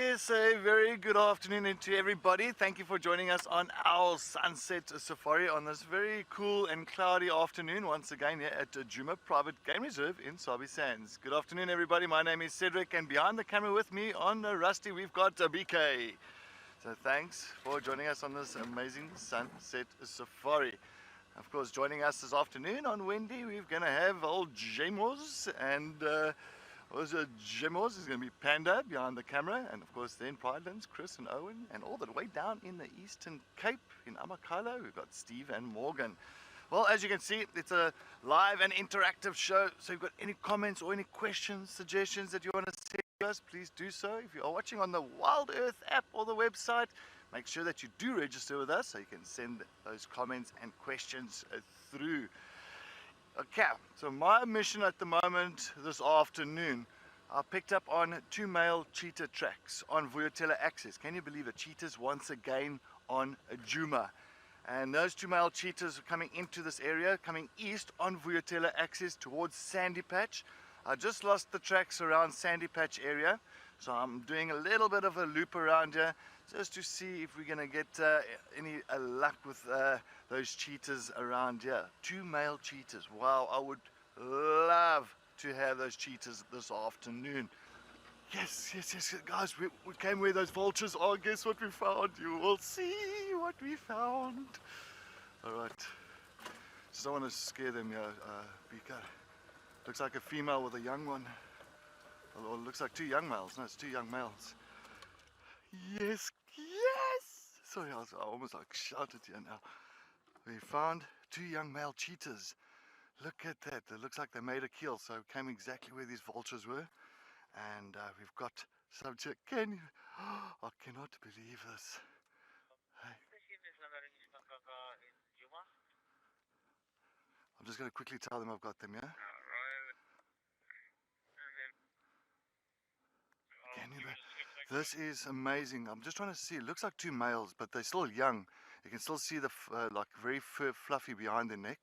Yes, a very good afternoon to everybody. Thank you for joining us on our sunset safari on this very cool and cloudy afternoon once again here at Djuma Private Game Reserve in Sabi Sands. Good afternoon everybody, my name is Cedric and behind the camera with me on Rusty we've got BK. So thanks for joining us on this amazing sunset safari. Of course, joining us this afternoon on Wendy, we're going to have old Djuma and also Djuma is going to be Panda behind the camera, and of course then Pridelands, Chris and Owen, and all the way down in the Eastern Cape in Amakhala, we've got Steve and Morgan. Well, as you can see, it's a live and interactive show, so if you've got any comments or any questions, suggestions that you want to say to us, please do so. If you are watching on the Wild Earth app or the website, make sure that you do register with us so you can send those comments and questions through. Okay, so my mission at the moment this afternoon, I picked up on 2 male cheetah tracks on Vuyatela axis. Can you believe it? Cheetahs once again on Djuma. And those 2 male cheetahs are coming into this area, coming east on Vuyatela axis towards Sandy Patch. I just lost the tracks around Sandy Patch area, so I'm doing a little bit of a loop around here just to see if we're going to get any luck with those cheetahs around here. 2 male cheetahs. Wow, I would love to have those cheetahs this afternoon. Yes, guys, we came where those vultures are. Guess what we found? You will see what we found. Alright, just don't want to scare them here, Bika. Looks like a female with a young one. Or it looks like 2 young males. No, it's 2 young males. Yes! Sorry, I almost like shouted here now. We found 2 young male cheetahs. Look at that. It looks like they made a kill, so it came exactly where these vultures were. And we've got subject. Can you? I cannot believe this. Hey. I'm just going to quickly tell them I've got them, yeah? Can you? This is amazing. I'm just trying to see. It looks like 2 males, but they're still young. You can still see the like very fluffy behind the neck.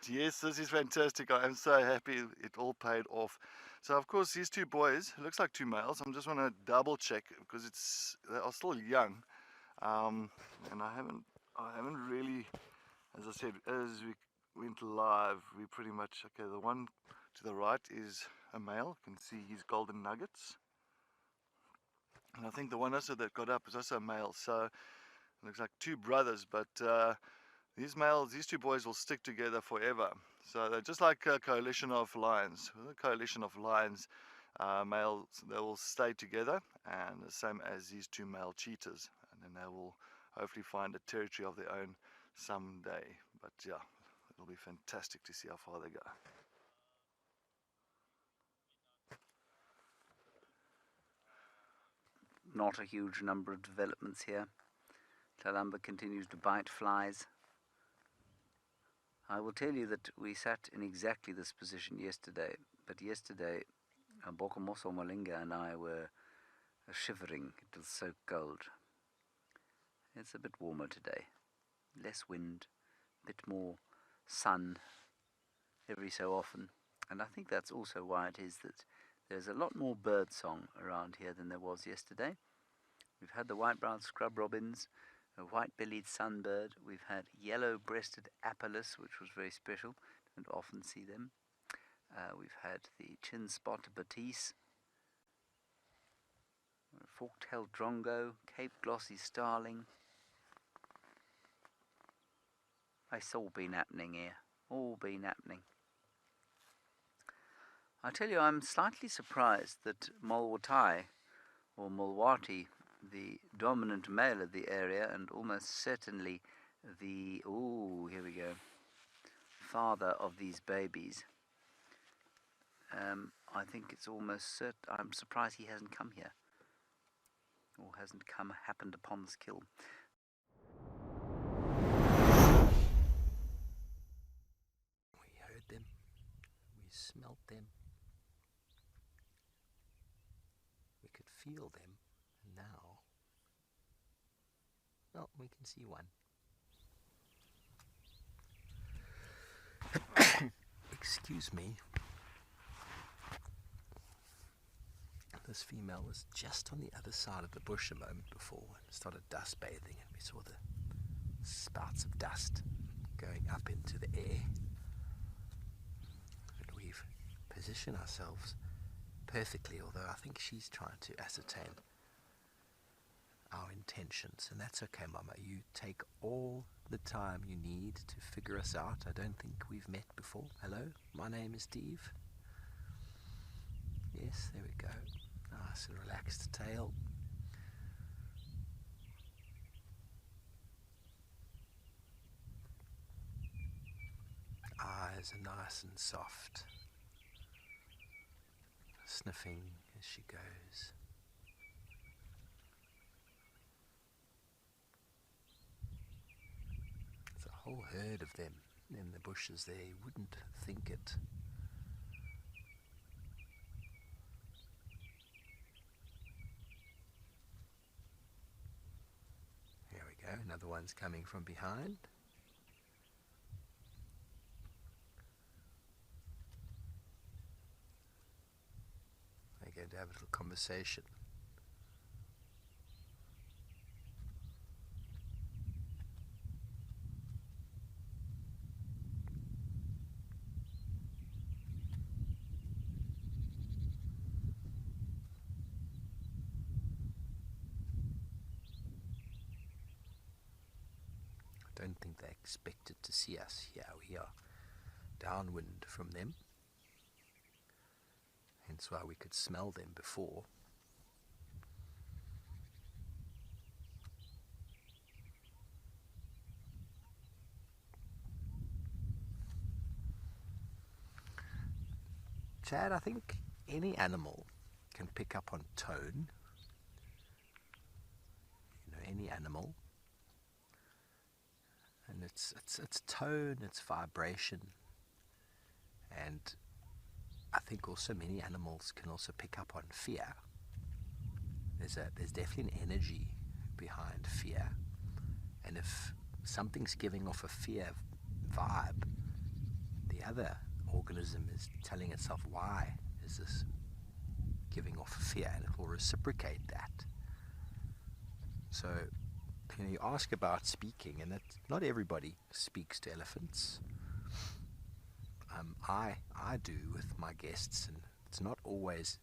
Yes, this is fantastic. I am so happy it all paid off. So of course these 2 boys, it looks like 2 males. I'm just want to double check because they are still young, and I haven't really, as I said, as we went live, we pretty much okay. The one to the right is a male. You can see his golden nuggets. And I think the one also that got up is also a male, so it looks like 2 brothers, but these 2 boys will stick together forever. So they're just like a coalition of lions. With a coalition of lions, males, they will stay together, and the same as these 2 male cheetahs, and then they will hopefully find a territory of their own someday. But yeah, it'll be fantastic to see how far they go. Not a huge number of developments here. Tlalamba continues to bite flies. I will tell you that we sat in exactly this position yesterday, but yesterday Bokomoso Malinga and I were shivering. It was so cold. It's a bit warmer today. Less wind, a bit more sun every so often. And I think that's also why it is that there's a lot more bird song around here than there was yesterday. We've had the white-browed scrub robins, a white-bellied sunbird. We've had yellow-breasted apelus, which was very special. Don't often see them. We've had the chin-spot batisse, fork-tailed drongo, Cape glossy starling. It's all been happening here. All been happening. I tell you, I'm slightly surprised that Mulwatai, or Mulwati, the dominant male of the area, and almost certainly the, here we go, father of these babies, I think it's almost certain, I'm surprised he hasn't come here, or hasn't happened upon this kill. We heard them, we smelt them, we could feel them, and now, well, we can see one. Excuse me. The this female was just on the other side of the bush a moment before and started dust bathing, and we saw the spouts of dust going up into the air. And we've positioned ourselves perfectly, although I think she's trying to ascertain our intentions, and that's okay, Mama. You take all the time you need to figure us out. I don't think we've met before. Hello, my name is Steve. Yes, there we go. Nice and relaxed tail. Eyes are nice and soft, sniffing as she goes. There's a whole herd of them in the bushes there. You wouldn't think it. Here we go, another one's coming from behind. They're going to have a little conversation. I don't think they expected to see us here. We are downwind from them, hence why we could smell them before. Chad, I think any animal can pick up on tone. You know, any animal. And it's tone, it's vibration. And I think also many animals can also pick up on fear. There's definitely an energy behind fear. And if something's giving off a fear vibe, the other organism is telling itself, why is this giving off fear? And it will reciprocate that. So, you ask about speaking, and not everybody speaks to elephants. I do with my guests, and it's not always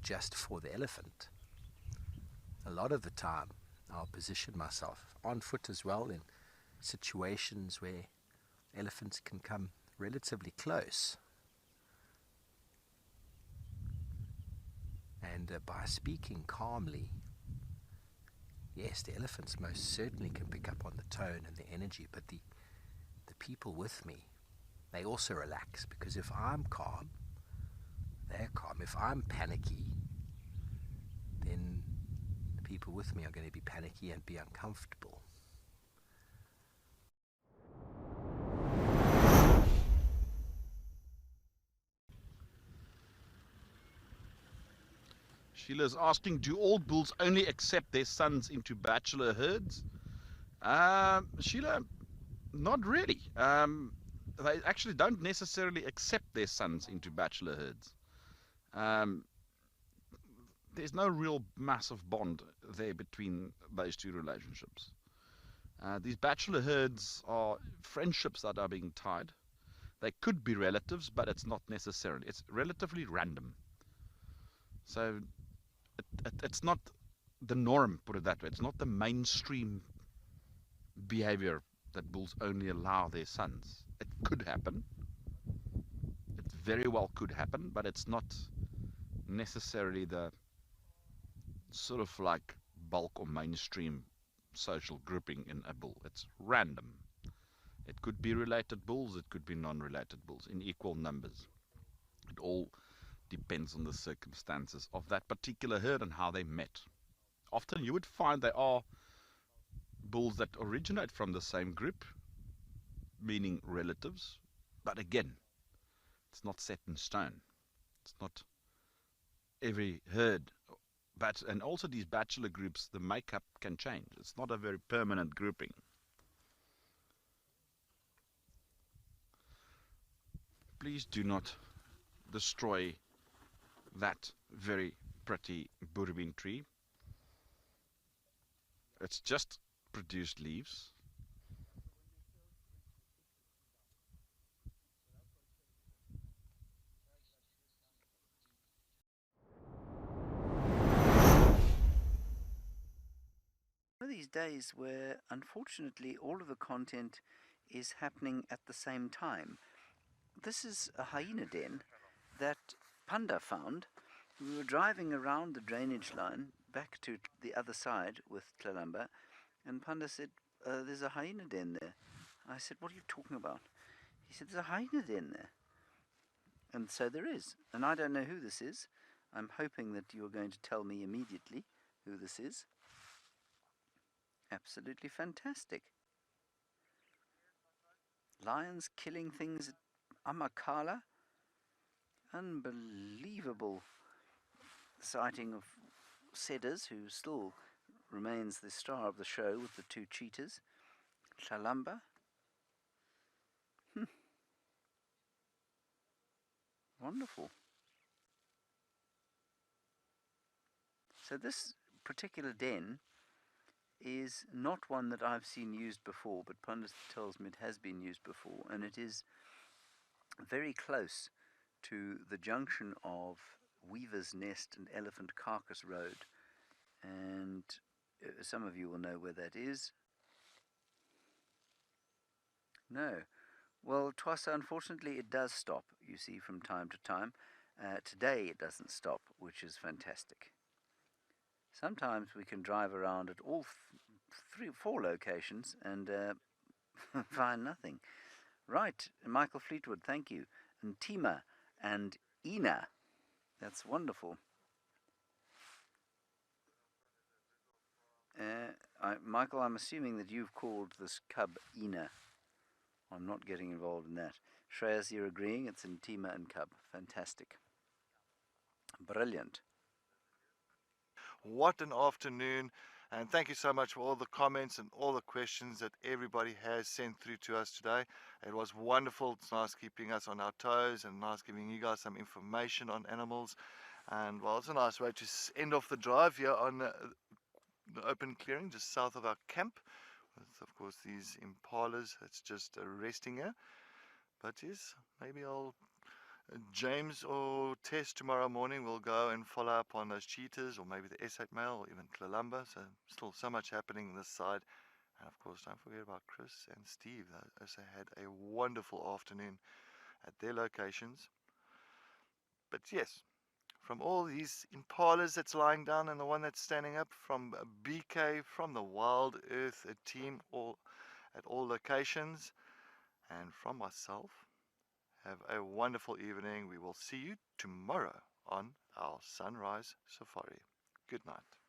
just for the elephant. A lot of the time, I'll position myself on foot as well in situations where elephants can come relatively close. And by speaking calmly, yes, the elephants most certainly can pick up on the tone and the energy, but the people with me, they also relax, because if I'm calm, they're calm. If I'm panicky, then the people with me are going to be panicky and be uncomfortable. Sheila's asking, do all bulls only accept their sons into bachelor herds? Sheila, not really. They actually don't necessarily accept their sons into bachelor herds. There's no real massive bond there between those two relationships. These bachelor herds are friendships that are being tied. They could be relatives, but it's not necessarily. It's relatively random. So it's not the norm, put it that way. It's not the mainstream behavior that bulls only allow their sons. It could happen. It very well could happen, but it's not necessarily the sort of like bulk or mainstream social grouping in a bull. It's random. It could be related bulls, it could be non-related bulls in equal numbers. It all depends on the circumstances of that particular herd and how they met. Often you would find they are bulls that originate from the same group, meaning relatives, but again, it's not set in stone. It's not every herd. And also these bachelor groups, the makeup can change. It's not a very permanent grouping. Please do not destroy that very pretty bourbon tree. It's just produced leaves. One of these days where unfortunately all of the content is happening at the same time. This is a hyena den that Panda found. We were driving around the drainage line back to the other side with Tlalamba, and Panda said, there's a hyena den there. I said, what are you talking about? He said, there's a hyena den there. And so there is. And I don't know who this is. I'm hoping that you're going to tell me immediately who this is. Absolutely fantastic. Lions killing things at Amakhala. Unbelievable sighting of Cedric, who still remains the star of the show with the two cheetahs. Tlalamba. Wonderful. So this particular den is not one that I've seen used before, but Pundit tells me it has been used before, and it is very close to the junction of Weaver's Nest and Elephant Carcass Road, and some of you will know where that is. No. Well, Twassa, unfortunately, it does stop, you see, from time to time. Today it doesn't stop, which is fantastic. Sometimes we can drive around at all four locations and find nothing. Right, Michael Fleetwood, thank you. Ntima and Ina, that's wonderful. Michael, I'm assuming that you've called this cub Ina. I'm not getting involved in that. Shreyas, you're agreeing, it's Ntima and cub. Fantastic. Brilliant. What an afternoon. And thank you so much for all the comments and all the questions that everybody has sent through to us today. It was wonderful. It's nice keeping us on our toes and nice giving you guys some information on animals. And well, it's a nice way to end off the drive here on the open clearing just south of our camp. With, of course, these impalas. It's just resting here. But yes, maybe I'll James or Tess tomorrow morning will go and follow up on those cheetahs, or maybe the S8 male, or even Tlalamba. So still so much happening this side. And of course, don't forget about Chris and Steve. They also had a wonderful afternoon at their locations. But yes, from all these impalas that's lying down and the one that's standing up, from BK, from the Wild Earth team, all at all locations, and from myself, have a wonderful evening. We will see you tomorrow on our sunrise safari. Good night.